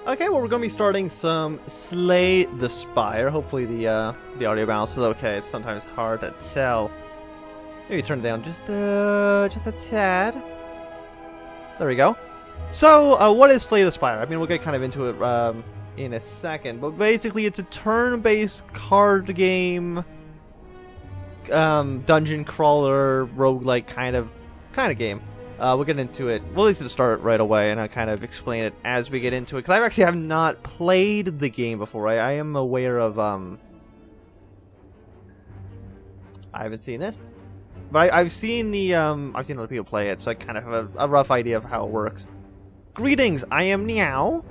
Okay, well, we're going to be starting some Slay the Spire. Hopefully the audio balance is okay. It's sometimes hard to tell. Maybe turn it down just a tad. There we go. So, what is Slay the Spire? I mean, we'll get kind of into it in a second, but basically it's a turn-based card game, dungeon crawler, roguelike kind of game. We'll get into it. We'll at least start right away, and I'll kind of explain it as we get into it. Because I actually have not played the game before. I am aware of, I haven't seen this. But I've seen the, I've seen other people play it, so I kind of have a rough idea of how it works. Greetings, I am Meow.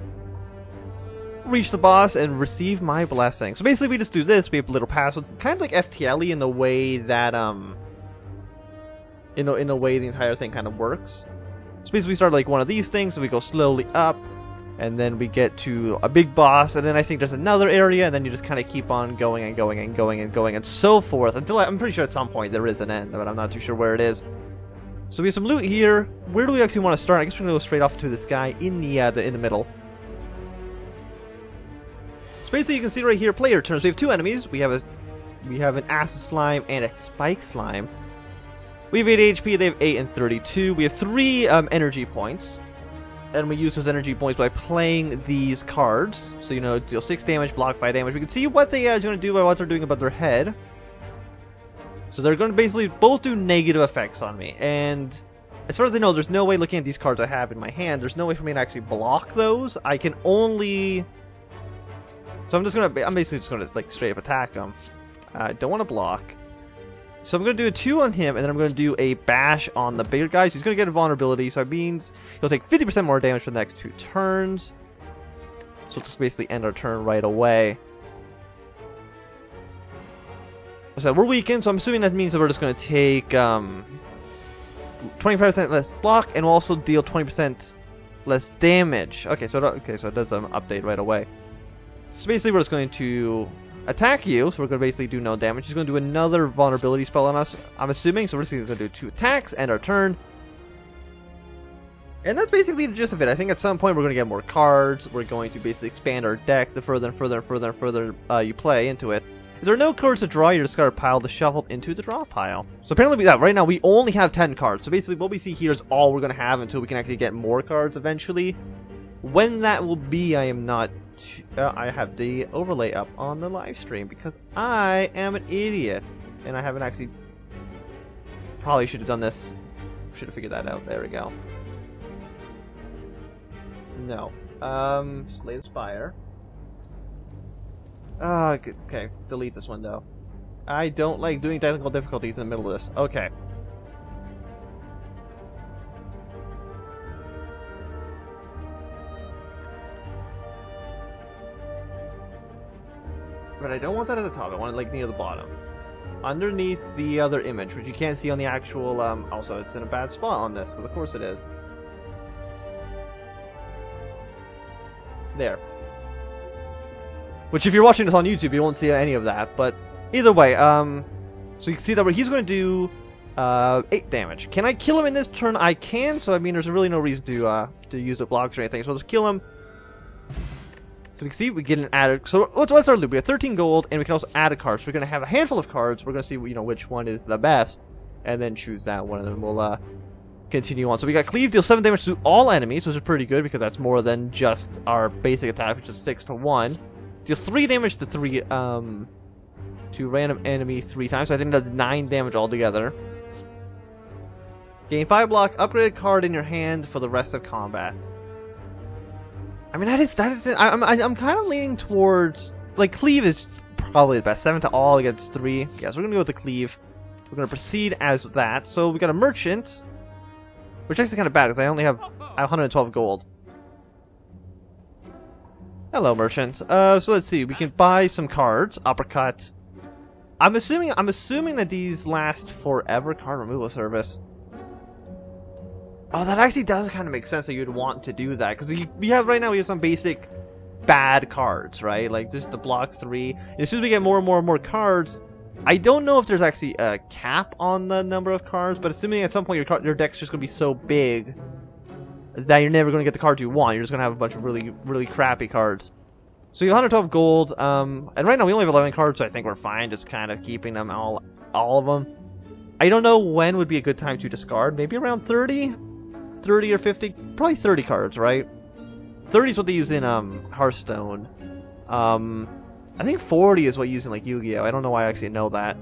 Reach the boss and receive my blessing. So basically we just do this, we have little passwords. It's kind of like FTL in the way that, in a way the entire thing kind of works. So basically we start like one of these things, and we go slowly up, and then we get to a big boss, and then I think there's another area, and then you just kind of keep on going and going and going and going and so forth, until I'm pretty sure at some point there is an end, but I'm not too sure where it is. So we have some loot here. Where do we actually want to start? I guess we're going to go straight off to this guy in the middle. So basically you can see right here, player turns. We have two enemies. We have an acid slime and a spike slime. We have 8 HP, they have 8 and 32. We have 3 energy points. And we use those energy points by playing these cards. So, you know, deal 6 damage, block 5 damage. We can see what they are going to do by what they're doing about their head. So they're going to basically both do negative effects on me. And as far as I know, there's no way, looking at these cards I have in my hand, there's no way for me to actually block those. I can only... So I'm basically just going to, like, straight up attack them. I don't want to block. So I'm going to do a 2 on him, and then I'm going to do a bash on the bigger guys. He's going to get a vulnerability, so it means he'll take 50% more damage for the next 2 turns. So let's basically end our turn right away. So we're weakened, so I'm assuming that means that we're just going to take 25% less block, and we'll also deal 20% less damage. Okay, so it does update right away. So basically we're just going to attack you, so we're going to basically do no damage. He's going to do another vulnerability spell on us, I'm assuming, so we're just going to do 2 attacks, end our turn. And that's basically the gist of it. I think at some point we're going to get more cards, we're going to basically expand our deck the further and further and further and further you play into it. If there are no cards to draw, you discard a pile to shuffle into the draw pile. So apparently right now we only have 10 cards, so basically what we see here is all we're going to have until we can actually get more cards eventually. When that will be, I am not... I have the overlay up on the live stream because I am an idiot and I haven't actually... Probably should have done this. Should have figured that out. There we go. No. Slay the Spire. Okay. Delete this window. I don't like doing technical difficulties in the middle of this. Okay. But I don't want that at the top, I want it like near the bottom. Underneath the other image, which you can't see on the actual, also it's in a bad spot on this, but of course it is. There. Which if you're watching this on YouTube, you won't see any of that, but either way, so you can see that he's going to do 8 damage. Can I kill him in this turn? I can, so I mean there's really no reason to use the blocks or anything, so I'll just kill him. So you can see we get an added. So what's our loot? We have 13 gold, and we can also add a card. So we're going to have a handful of cards. We're going to see, you know, which one is the best, and then choose that one, and then we'll continue on. So we got Cleave, deal 7 damage to all enemies, which is pretty good because that's more than just our basic attack, which is 6 to 1. Deal 3 damage to random enemy 3 times. So I think that's 9 damage altogether. Gain 5 block. Upgraded card in your hand for the rest of combat. I mean, that is it. I'm kind of leaning towards, like, Cleave is probably the best. 7 to all against 3. Yeah, so we're gonna go with the Cleave. We're gonna proceed as that. So we got a merchant, which is actually kind of bad because I only have 112 gold. Hello, merchant. So let's see. We can buy some cards. Uppercut. I'm assuming that these last forever. Card removal service. Oh, that actually does kind of make sense that you'd want to do that, because we have right now we have some basic bad cards, right? Like there's the block 3. And as soon as we get more and more and more cards, I don't know if there's actually a cap on the number of cards, but assuming at some point your deck's just gonna be so big that you're never going to get the cards you want. You're just going to have a bunch of really, really crappy cards. So you have 112 gold, and right now we only have 11 cards, so I think we're fine just kind of keeping them all of them. I don't know when would be a good time to discard. Maybe around 30? 30 or 50? Probably 30 cards, right? 30 is what they use in Hearthstone. I think 40 is what you use in like Yu-Gi-Oh! I don't know why I actually know that.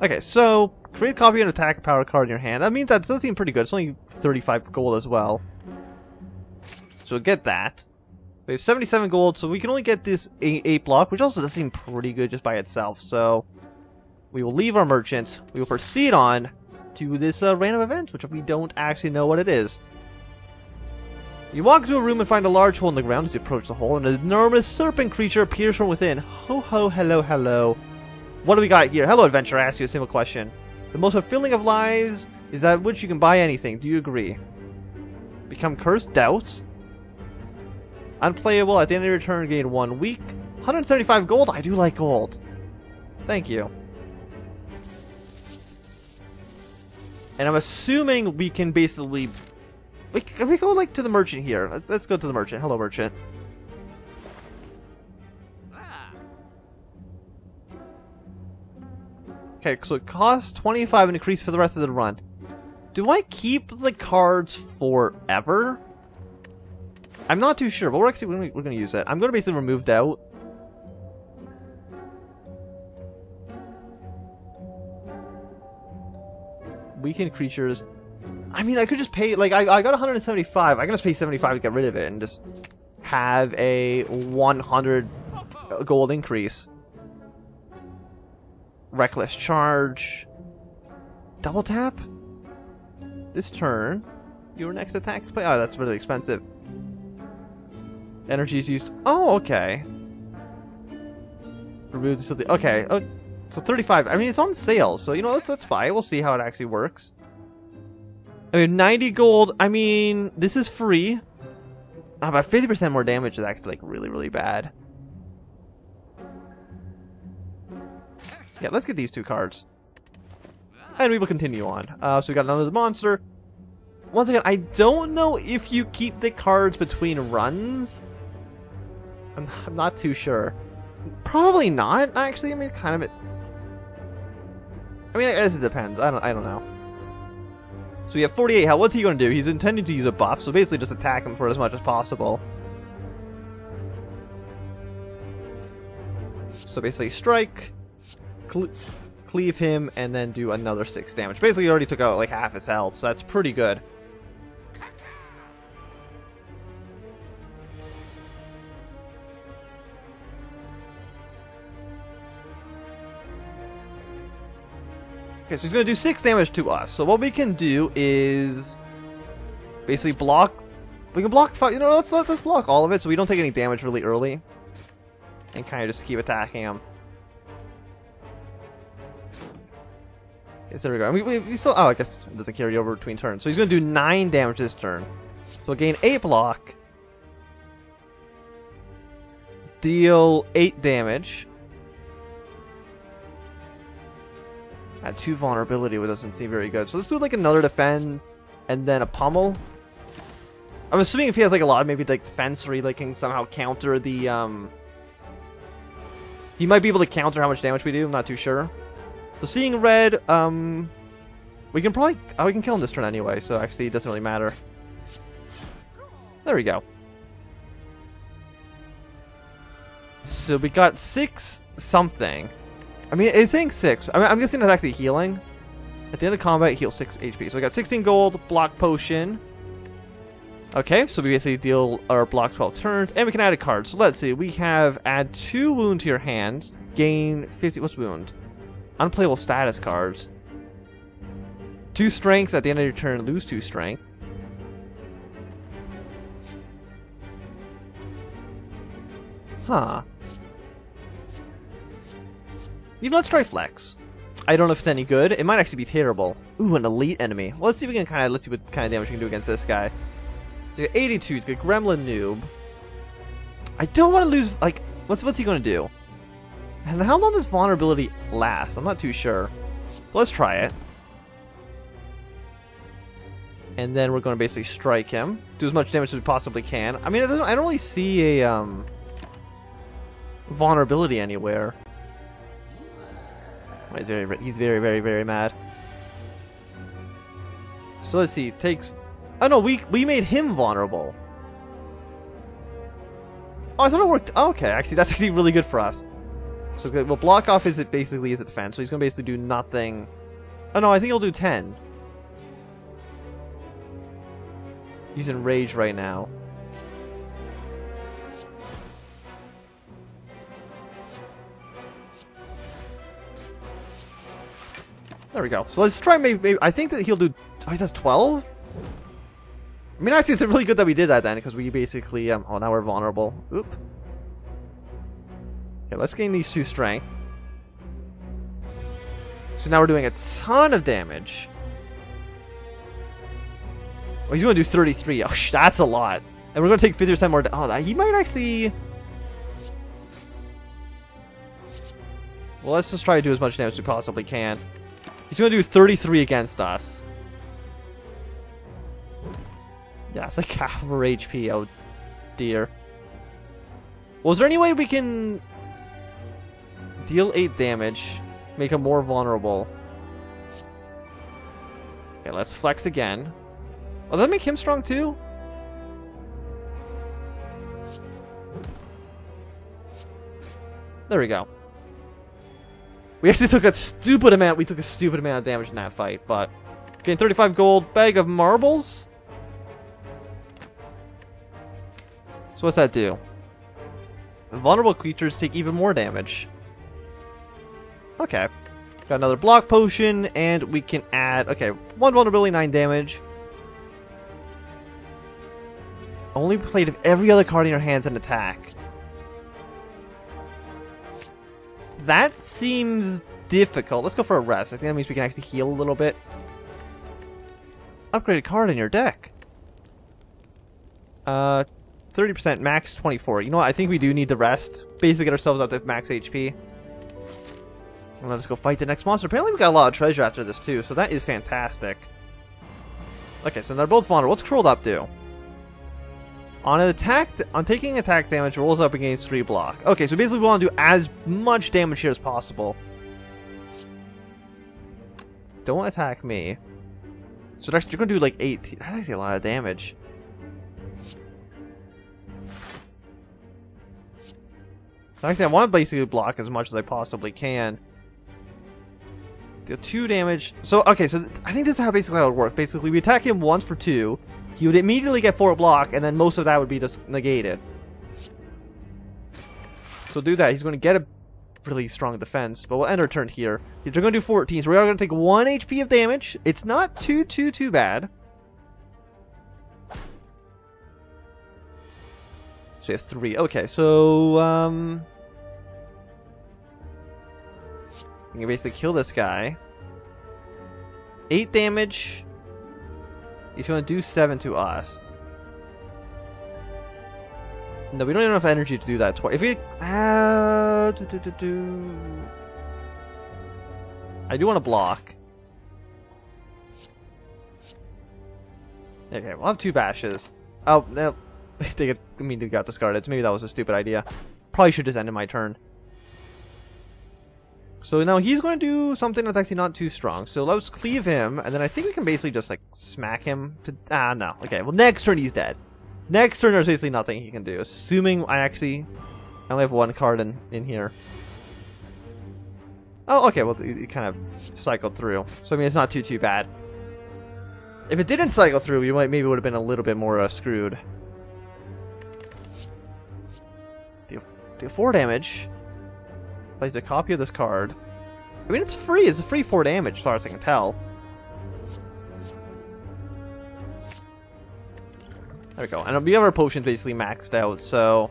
Okay, so create a copy and attack power card in your hand. That means that does seem pretty good. It's only 35 gold as well. So we'll get that. We have 77 gold, so we can only get this 8 block, which also does seem pretty good just by itself. So we will leave our merchant. We will proceed on to this random event, which we don't actually know what it is. You walk into a room and find a large hole in the ground. As you approach the hole, an enormous serpent creature appears from within. Ho ho, hello, hello. What do we got here? Hello, adventurer. I ask you a simple question. The most fulfilling of lives is that which you can buy anything. Do you agree? Become cursed? Doubt? Unplayable. At the end of your turn, gain 1 week. 175 gold? I do like gold. Thank you. And I'm assuming we can basically... Can we go, like, to the merchant here? Let's go to the merchant. Hello, merchant. Okay, so it costs 25 and increase for the rest of the run. Do I keep the cards forever? I'm not too sure, but we're going to use it. I'm going to basically remove doubt. Weakened creatures. I mean, I could just pay, like, I got 175. I can just pay 75 to get rid of it and just have a 100 gold increase. Reckless charge. Double tap? This turn, your next attack is play. Oh, that's really expensive. Energy is used. Oh, okay. Remove this. Okay. So 35. I mean, it's on sale, so you know, let's buy it. We'll see how it actually works. I mean, 90 gold. I mean, this is free. About 50% more damage is actually like really, really bad. Yeah, let's get these 2 cards. And we will continue on. So we got another monster. Once again, I don't know if you keep the cards between runs. I'm not too sure. Probably not, actually. I mean, kind of. I mean, I guess it depends. I don't know. So we have 48 health. What's he going to do? He's intending to use a buff, so basically just attack him for as much as possible. So basically strike, cleave him, and then do another 6 damage. Basically, he already took out like half his health, so that's pretty good. Okay, so he's going to do 6 damage to us. So what we can do is basically block. We can block 5. You know, let's block all of it so we don't take any damage really early, and kind of just keep attacking him. Okay, so there we go. I mean, we still. Oh, I guess it doesn't carry over between turns. So he's going to do 9 damage this turn. So we'll gain 8 block, deal 8 damage. At 2 vulnerability, which doesn't seem very good. So let's do like another defend, and then a pummel. I'm assuming if he has like a lot, maybe like defense, where he like can somehow counter the He might be able to counter how much damage we do. I'm not too sure. So seeing red, we can probably we can kill him this turn anyway. So actually, it doesn't really matter. There we go. So we got 6 something. I mean, it's saying 6. I mean, I'm guessing it's actually healing. At the end of combat, heal 6 HP. So we got 16 gold, block potion. Okay, so we basically deal or block 12 turns, and we can add a card. So let's see, we have add 2 wound to your hand, gain 50. What's wound? Unplayable status cards. 2 strength at the end of your turn, lose 2 strength. Huh. You know, let's try Flex. I don't know if it's any good. It might actually be terrible. Ooh, an elite enemy. Well, let's see if we can let's see what kind of damage we can do against this guy. So you got 82, he's got Gremlin Noob. I don't want to lose, like, what's he going to do? And how long does vulnerability last? I'm not too sure. Let's try it. And then we're going to basically strike him. Do as much damage as we possibly can. I mean, I don't really see a vulnerability anywhere. Oh, he's very mad. So let's see. Takes... Oh no, we made him vulnerable. Oh, I thought it worked. Oh, okay, actually, that's actually really good for us. So we'll block off his defense. So he's going to basically do nothing. Oh no, I think he'll do 10. He's in rage right now. There we go. So let's try maybe I think that he'll do... Oh, he does 12? I mean, actually, it's really good that we did that then, because we basically... oh, now we're vulnerable. Oop. Okay, let's gain these 2 strength. So now we're doing a ton of damage. Oh, he's going to do 33. Oh, that's a lot. And we're going to take 50% more... Oh, he might actually... Well, let's just try to do as much damage as we possibly can. He's going to do 33 against us. Yeah, it's like half of our HP. Oh, dear. Well, is there any way we can... deal 8 damage, make him more vulnerable? Okay, let's flex again. Oh, does that make him strong too? There we go. We actually took a stupid amount. We took a stupid amount of damage in that fight, but getting 35 gold, bag of marbles. So what's that do? Vulnerable creatures take even more damage. Okay. Got another block potion, and we can add... Okay, 1 vulnerability, 9 damage. Only played if every other card in your hand's an attack. That seems difficult. Let's go for a rest. I think that means we can actually heal a little bit. Upgraded card in your deck. 30% max 24. You know what? I think we do need the rest. Basically get ourselves up to max HP. And let's go fight the next monster. Apparently we got a lot of treasure after this too, so that is fantastic. Okay, so they're both vulnerable. What's Curled Up do? On taking attack damage, rolls up against 3 block. Okay, so basically we want to do as much damage here as possible. Don't attack me. So you're going to do like 18. That's actually a lot of damage. So actually, I want to basically block as much as I possibly can. Deal 2 damage. So, okay, so I think this is basically how it works. Basically, we attack him once for 2. He would immediately get 4 block, and then most of that would be just negated. So do that. He's going to get a really strong defense, but we'll end our turn here. They're going to do 14, so we are going to take 1 HP of damage. It's not too bad. So we have 3. Okay, so we can basically kill this guy. 8 damage. He's going to do 7 to us. No, we don't have enough energy to do that twice. If we... I do want to block. Okay, we'll have 2 bashes. Oh, no. They immediately got discarded, so maybe that was a stupid idea. Probably should just end my turn. So now he's going to do something that's actually not too strong. So let's cleave him, and then I think we can basically just like smack him to... Ah, no. Okay, well next turn he's dead. Next turn there's basically nothing he can do. Assuming I only have 1 card in here. Oh, okay, well it kind of cycled through. So I mean it's not too bad. If it didn't cycle through, we maybe would have been a little bit more screwed. Deal 4 damage. Plays a copy of this card. I mean, it's free. It's a free 4 damage, as far as I can tell. There we go. And we have our potions basically maxed out, so...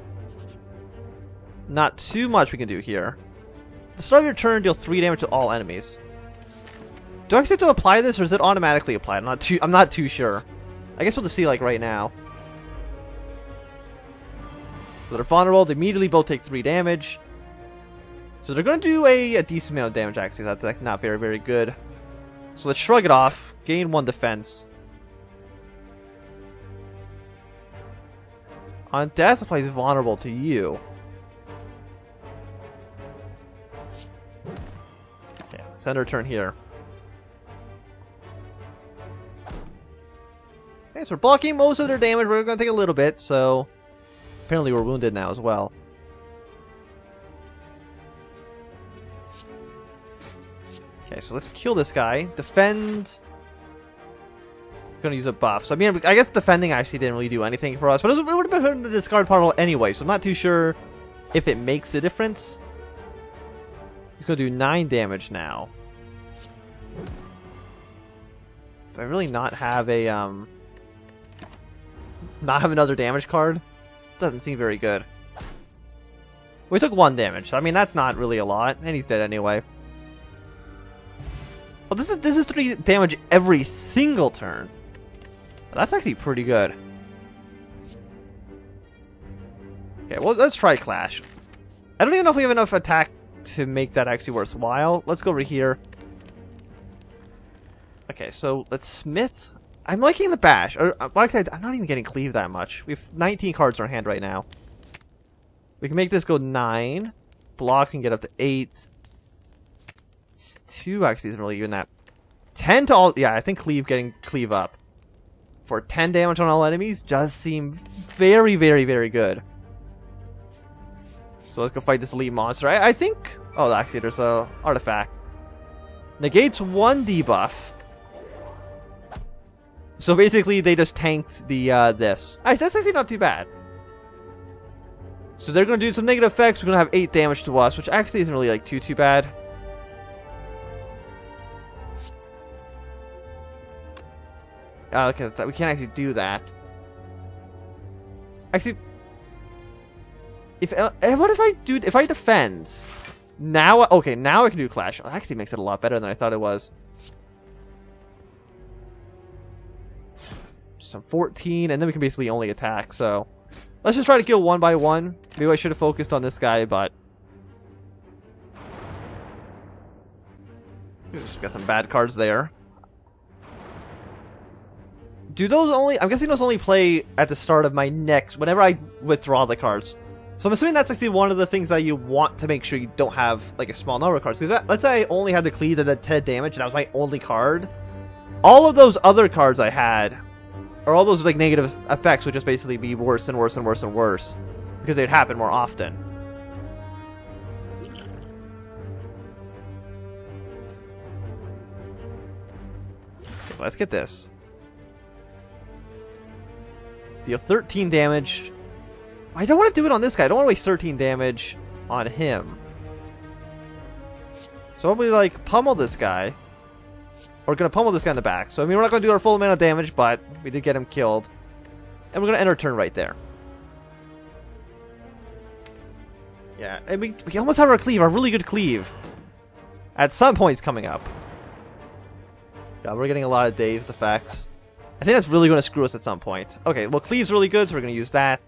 not too much we can do here. At the start of your turn, deal 3 damage to all enemies. Do I actually have to apply this, or is it automatically applied? I'm not too sure. I guess we'll just see, like, right now. So they're vulnerable. They immediately both take 3 damage. So they're going to do a decent amount of damage, actually. That's not very good. So let's shrug it off. Gain 1 defense. On death, applies vulnerable to you. Okay, let's end our turn here. Okay, so we're blocking most of their damage. We're going to take a little bit, so apparently we're wounded now as well. Okay, so let's kill this guy. Defend. Gonna use a buff. So I mean, I guess defending actually didn't really do anything for us, but it would have been the discard particle anyway, so I'm not too sure if it makes a difference. He's gonna do 9 damage now. Do I really not have a not have another damage card? Doesn't seem very good. We took 1 damage, so I mean that's not really a lot, and he's dead anyway. Well, this is 3 damage every single turn. That's actually pretty good. Okay, well, let's try Clash. I don't even know if we have enough attack to make that actually worthwhile. Let's go over here. Okay, so let's Smith. I'm liking the Bash. Or, like I said, I'm not even getting Cleave that much. We have 19 cards in our hand right now. We can make this go 9. Block can get up to 8. 2 actually isn't really even that. 10 to all. Yeah, I think getting Cleave up for 10 damage on all enemies does seem very, very, very good. So let's go fight this elite monster. I think... Oh, actually, there's a artifact. Negates 1 debuff. So basically, they just tanked the this. That's actually not too bad. So they're going to do some negative effects. We're going to have 8 damage to us, which actually isn't really like too bad. Okay, we can't actually do that. Actually, what if I defend? Now, okay, now I can do Clash. It actually makes it a lot better than I thought it was. Some 14, and then we can basically only attack. So let's just try to kill 1 by 1. Maybe I should have focused on this guy, but just got some bad cards there. Do those only... I'm guessing those only play at the start of my next... Whenever I withdraw the cards. So I'm assuming that's actually one of the things that you want to make sure you don't have, like, a small number of cards. Because let's say I only had the Cleave that did 10 damage, and that was my only card. All of those other cards I had, or all those, like, negative effects would just basically be worse and worse and worse and worse. Because they'd happen more often. Okay, let's get this. Deal 13 damage. I don't want to do it on this guy. I don't want to waste 13 damage on him. So probably like pummel this guy. We're going to pummel this guy in the back. So I mean we're not going to do our full amount of damage, but we did get him killed. And we're going to end our turn right there. Yeah, and we almost have our Cleave, our really good Cleave. At some points coming up. Yeah, we're getting a lot of dazed effects. I think that's really going to screw us at some point. Okay, well, Cleave's really good, so we're going to use that.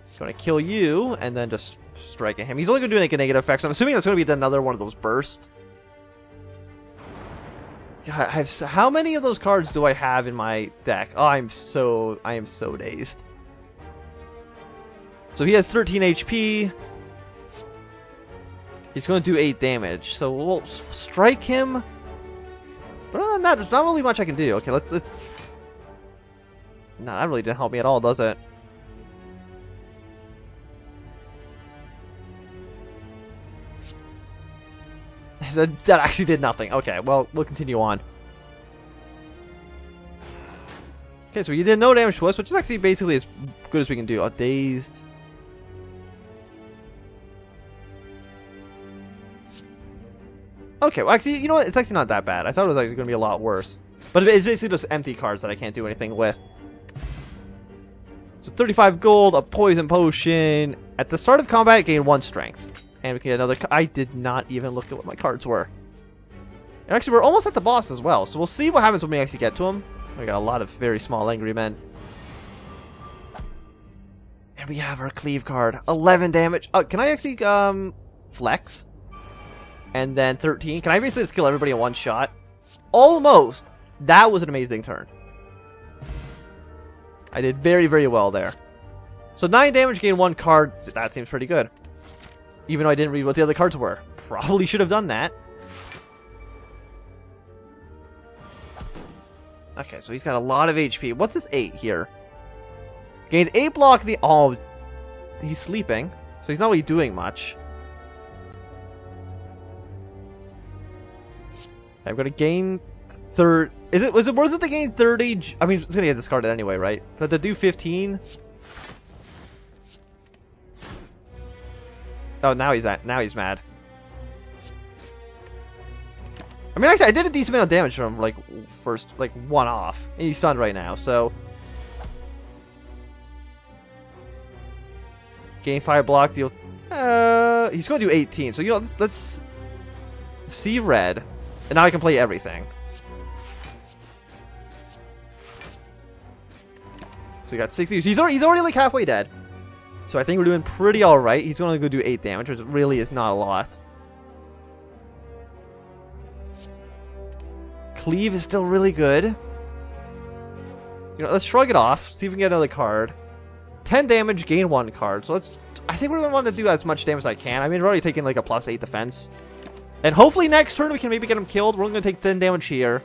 It's going to kill you, and then just strike at him. He's only going to do like a negative effect, so I'm assuming that's going to be another one of those bursts. God, how many of those cards do I have in my deck? Oh, I am so dazed. So he has 13 HP. He's going to do 8 damage, so we'll strike him. But there's not really much I can do. Okay, let's... No, that really didn't help me at all, does it? That actually did nothing. Okay, well, we'll continue on. Okay, so you did no damage to us, which is actually basically as good as we can do. Oh, dazed. Okay, well, actually, you know what? It's actually not that bad. I thought it was actually going to be a lot worse. But it's basically just empty cards that I can't do anything with. So 35 gold, a poison potion. At the start of combat, gain 1 strength. And we can get another... I did not even look at what my cards were. And actually, we're almost at the boss as well. So we'll see what happens when we actually get to him. We got a lot of very small angry men. And we have our Cleave card. 11 damage. Oh, can I actually flex? And then 13. Can I basically just kill everybody in one shot? Almost. That was an amazing turn. I did very, very well there. So 9 damage, gain 1 card. That seems pretty good. Even though I didn't read what the other cards were. Probably should have done that. Okay, so he's got a lot of HP. What's this 8 here? Gains 8 block the... Oh, he's sleeping. So he's not really doing much. I'm going to gain... Was it worth it to gain 30? I mean, it's going to get discarded anyway, right? But to do 15... Oh, now he's mad. I mean, actually, I did a decent amount of damage from like first, like 1 off, and he's stunned right now. So gain 5 block, deal. He's going to do 18. So let's see red, and now I can play everything. So he got 60. So he's already like halfway dead. So I think we're doing pretty alright. He's going to go do 8 damage, which really is not a lot. Cleave is still really good. Let's shrug it off. See if we can get another card. 10 damage, gain 1 card. So I think we're going to want to do as much damage as I can. I mean, we're already taking like a +8 defense. And hopefully next turn we can maybe get him killed. We're only going to take 10 damage here.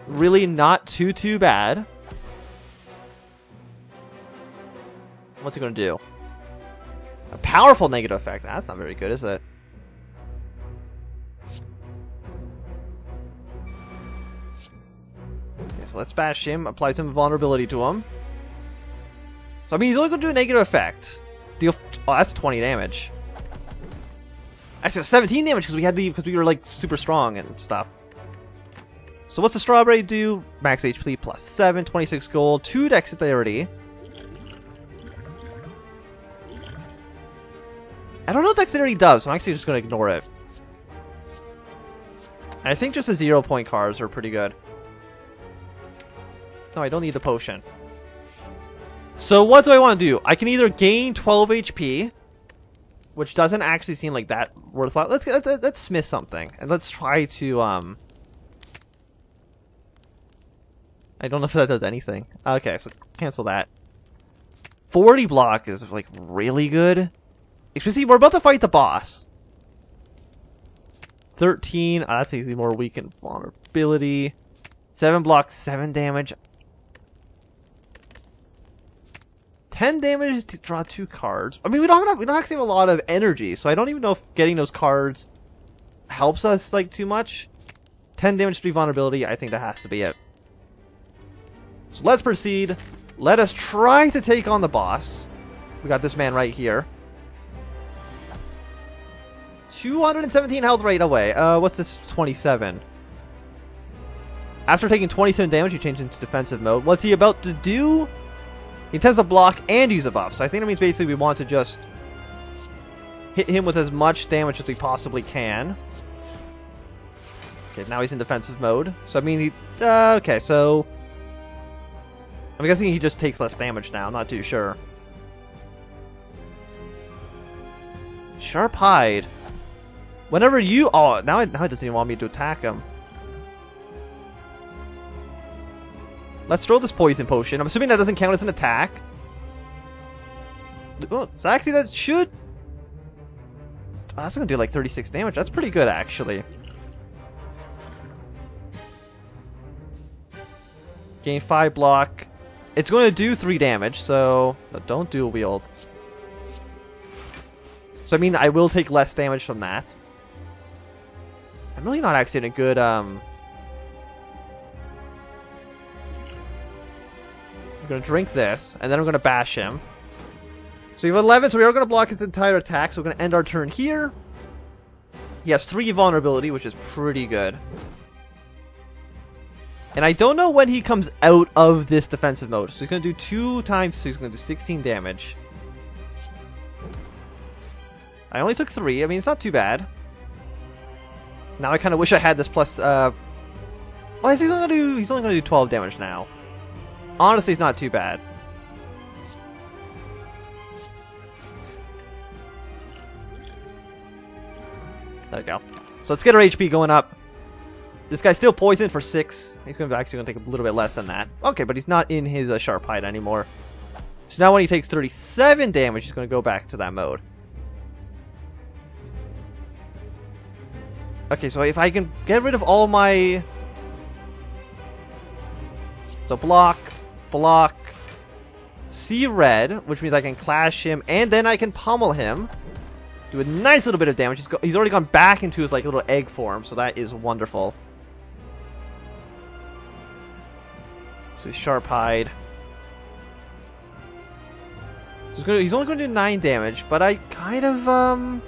Really not too bad. What's he going to do? A powerful negative effect. That's not very good, is it? Okay, so let's bash him. Apply some vulnerability to him. So, I mean, he's only going to do a negative effect. Deal... Oh, that's 20 damage. Actually, 17 damage because we were, like, super strong and stuff. So what's the strawberry do? Max HP +7, 26 gold, 2 dexterity. I don't know what dexterity does, so I'm actually just going to ignore it. And I think just the 0-point cards are pretty good. No, I don't need the potion. So what do I want to do? I can either gain 12 HP, which doesn't actually seem like that worthwhile. Let's smith something, and let's try to I don't know if that does anything. Okay, so cancel that. 40 block is like really good. Especially, we're about to fight the boss. 13, that's easily more weakened vulnerability. 7 block, 7 damage. 10 damage to draw 2 cards. I mean, we don't actually have a lot of energy, so I don't even know if getting those cards helps us like too much. 10 damage to be vulnerability. I think that has to be it. So let's proceed. Let us try to take on the boss. We got this man right here. 217 health right away. What's this? 27. After taking 27 damage, he changed into defensive mode. What's he about to do? He intends to block and use a buff. So I think that means basically we want to just hit him with as much damage as we possibly can. Okay, now he's in defensive mode. So I mean, he... okay, so... I'm guessing he just takes less damage now. I'm not too sure. Sharp Hide. Whenever you... Oh, now it doesn't even want me to attack him. Let's throw this poison potion. I'm assuming that doesn't count as an attack. Oh, so actually that should... Oh, that's going to do like 36 damage. That's pretty good, actually. Gain 5 block. It's going to do 3 damage, so... Don't dual wield. So, I mean, I will take less damage from that. I'm really not actually in a good, I'm going to drink this, and then I'm going to bash him. So you have 11, so we are going to block his entire attack, so we're going to end our turn here. He has 3 vulnerability, which is pretty good. And I don't know when he comes out of this defensive mode. So he's going to do 2 times, so he's going to do 16 damage. I only took 3. I mean, it's not too bad. Now I kind of wish I had this plus... Well, he's only going to do 12 damage now. Honestly, it's not too bad. There we go. So let's get our HP going up. This guy's still poisoned for 6. He's actually going to take a little bit less than that. Okay, but he's not in his Sharp Hide anymore. So now when he takes 37 damage, he's going to go back to that mode. Okay, so if I can get rid of all my... So block, block, see red, which means I can clash him, and then I can pummel him. Do a nice little bit of damage. He's already gone back into his like little egg form, so that is wonderful. So he's sharp-eyed. So he's only going to do 9 damage, but I kind of,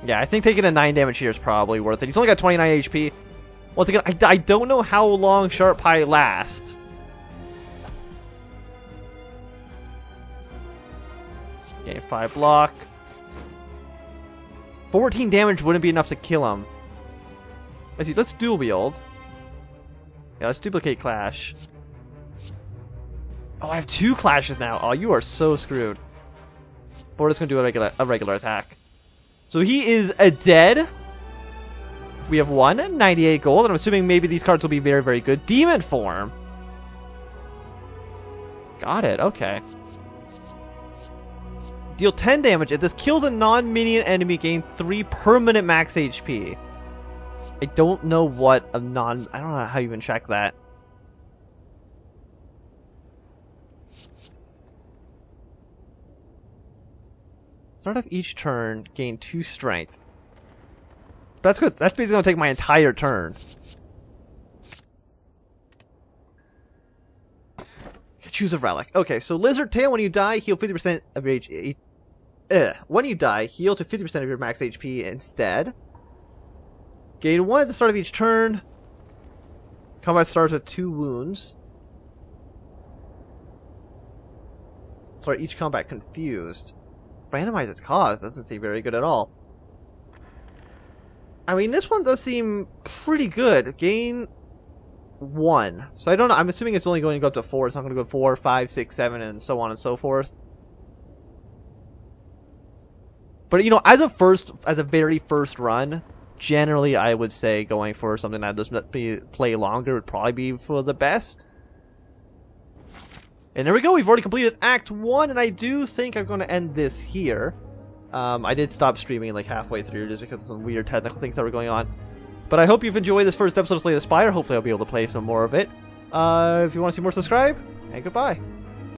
yeah, I think taking a 9 damage here is probably worth it. He's only got 29 HP. Once again, I don't know how long Sharp-Eye lasts. Gain 5 block. 14 damage wouldn't be enough to kill him. Let's see, let's dual wield. Yeah, let's duplicate clash. Oh, I have 2 clashes now. Oh, you are so screwed. But we're just gonna do a regular attack. So he is dead. We have 98 gold, and I'm assuming maybe these cards will be very, very good. Demon form. Got it. Okay. Deal 10 damage. If this kills a non-minion enemy, gain 3 permanent max HP. I don't know what a non... I don't know how you even check that. Start of each turn, gain 2 strength. That's good. That's basically going to take my entire turn. Choose a relic. Okay, so Lizard Tail, when you die, heal 50% of your HP. When you die, heal to 50% of your max HP instead. Gain 1 at the start of each turn. Combat starts with 2 wounds. Start each combat confused. Randomize its cause. Doesn't seem very good at all. I mean, this one does seem pretty good. Gain 1. So I don't know. I'm assuming it's only going to go up to 4. It's not going to go 4, 5, 6, 7, and so on and so forth. But, you know, as a very first run, generally I would say going for something that does play longer would probably be for the best. And there we go. We've already completed Act 1, and I do think I'm going to end this here. I did stop streaming like halfway through just because of some weird technical things that were going on. But I hope you've enjoyed this first episode of Slay the Spire. Hopefully I'll be able to play some more of it. If you want to see more, subscribe, and goodbye.